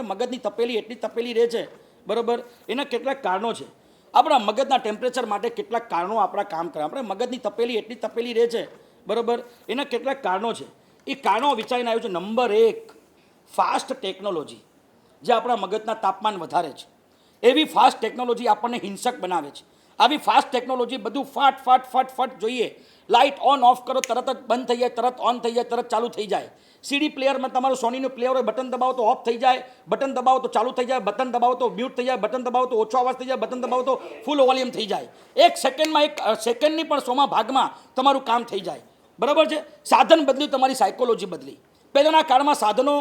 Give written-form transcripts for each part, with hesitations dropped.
મગજની તપેલી એટલી તપેલી રહે છે બરાબર. એના કેટલાક કારણો છે. આપણા મગજના ટેમ્પરેચર માટે કેટલાક કારણો આપણા કામ કરે. આપણે મગજની તપેલી એટલી તપેલી રહે છે બરાબર. એના કેટલાક કારણો છે. એ કારણો વિચારીને આવ્યું છે. નંબર 1, ફાસ્ટ ટેકનોલોજી જે આપણા મગજના તાપમાન વધારે છે. એવી ફાસ્ટ ટેકનોલોજી આપણને હિંસક બનાવે છે. આવી ફાસ્ટ ટેકનોલોજી બધું ફાટ ફાટ ફટ ફટ જોઈએ. લાઇટ ઓન ઓફ કરો તરત જ બંધ થઈ જાય, તરત ઓન થઈ જાય, તરત ચાલુ થઈ જાય. સીડી પ્લેયરમાં તમારું સોનીનું પ્લેયર હોય, બટન દબાવો તો ઓફ થઈ જાય, બટન દબાવો તો ચાલુ થઈ જાય, બટન દબાવો તો મ્યુટ થઈ જાય, બટન દબાવો તો ઓછો અવાજ થઈ જાય, બટન દબાવો તો ફૂલ વોલ્યુમ થઈ જાય. એક સેકન્ડની પણ 100મા ભાગમાં તમારું કામ થઈ જાય. બરાબર છે. સાધન બદલ્યું, તમારી સાયકોલોજી બદલી. પહેલાંના કાળમાં સાધનો,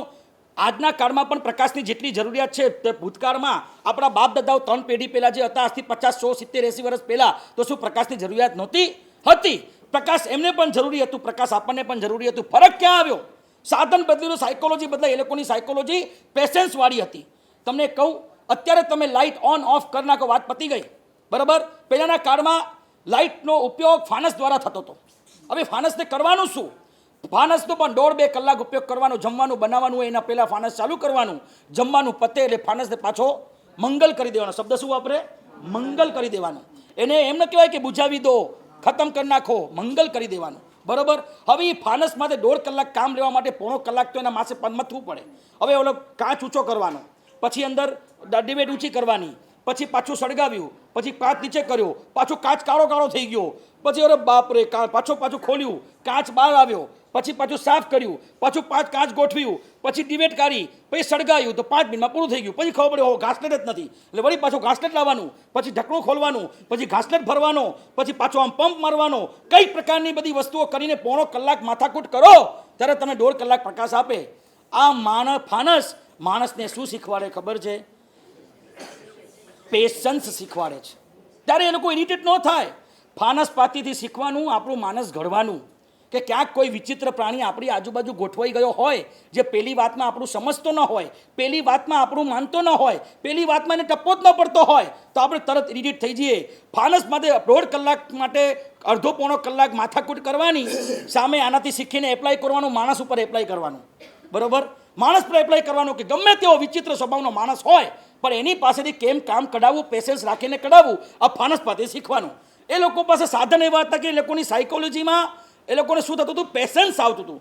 આજના કાળમાં પણ પ્રકાશની જેટલી જરૂરિયાત છે તે ભૂતકાળમાં આપણા બાપ દાદાઓ 3 પેઢી પહેલાં જે હતા, આજથી 50, 100, 70, 80 વર્ષ પહેલાં, તો શું પ્રકાશની જરૂરિયાત નહોતી? હતી. પ્રકાશ એમને પણ જરૂરી હતું, પ્રકાશ આપણને પણ જરૂરી હતું. ફરક ક્યાં આવ્યો? સાધન બદલ્યું, સાયકોલોજી બદલાઈ. એ લોકોની સાયકોલોજી પેશન્સવાળી હતી. તમને કહું, અત્યારે તમે લાઇટ ઓન ઓફ કરી નાખો, વાત પતી ગઈ. બરાબર. પહેલાંના કાળમાં લાઇટનો ઉપયોગ ફાનસ દ્વારા થતો હતો. હવે ફાનસને કરવાનું શું? ફાનસનો પણ 1.5-2 કલાક ઉપયોગ કરવાનો. જમવાનું બનાવવાનું હોય એના પહેલાં ફાનસ ચાલુ કરવાનું. જમવાનું પતે એટલે ફાનસને પાછો મંગલ કરી દેવાનો. શબ્દ શું વાપરે? મંગલ કરી દેવાનું. એને એમ ન કહેવાય કે બુઝાવી દો, ખતમ કરી નાખો, મંગલ કરી દેવાનું. બરાબર. હવે એ ફાનસ માટે 1.5 કલાક કામ લેવા માટે 1.5 કલાક તો એના માસે મથવું પડે. હવે ઓલો કાચ ઊંચો કરવાનો, પછી અંદર ડિબેટ ઊંચી કરવાની, પછી પાછું સળગાવ્યું, પછી કાચ નીચે કર્યો, પાછું કાચ કાળો કાળો થઈ ગયો, પછી અરે બાપરે પાછું ખોલ્યું, કાચ બહાર આવ્યો, પછી પાછું સાફ કર્યું, પાછું 5 કાચ ગોઠવ્યું, પછી ડિબેટ કાઢી, પછી સળગાવ્યું તો 5 મિનિટમાં પૂરું થઈ ગયું. પછી ખબર પડી હો ઘાસલેટ જ નથી, એટલે વળી પાછું ઘાસલેટ લાવવાનું, પછી ઢકણું ખોલવાનું, પછી ઘાસલેટ ભરવાનો, પછી પાછો આમ પંપ મારવાનો. કઈ પ્રકારની બધી વસ્તુઓ કરીને 1.5 કલાક માથાકૂટ કરો ત્યારે તમે 1.5 કલાક પ્રકાશ આપે. આ ફાનસ માણસને શું શીખવાડે ખબર છે? પેશન્સ શીખવાડે છે. ત્યારે એ લોકો ઇરિટેટ ન થાય. ફાનસ પાતીથી શીખવાનું, આપણું માનસ ઘડવાનું. કે ક્યાંક કોઈ વિચિત્ર પ્રાણી આપણી આજુબાજુ ગોઠવાઈ ગયો હોય, જે પહેલી વાતમાં આપણું સમજતો ન હોય, પહેલી વાતમાં આપણું માનતો ન હોય, પહેલી વાતમાં એને ટપ્પો જ ન પડતો હોય, તો આપણે તરત ઇરિટેટ થઈ જઈએ. ફાનસ માટે 1.5 કલાક માટે અડધો-પોણો કલાક માથાકૂટ કરવાની સામે આનાથી શીખીને એપ્લાય કરવાનું, માણસ ઉપર એપ્લાય કરવાનું. બરાબર. માણસ પર એપ્લાય કરવાનું કે ગમે તેવો વિચિત્ર સ્વભાવનો માણસ હોય પણ એની પાસેથી કેમ કામ કઢાવવું, પેશન્સ રાખીને કઢાવવું, આ ફાનસ પાસે શીખવાનું. એ લોકો પાસે સાધન એવા હતા કે એ લોકોની સાયકોલોજીમાં એ લોકોને શું થતું હતું? પેશન્સ આવતું હતું.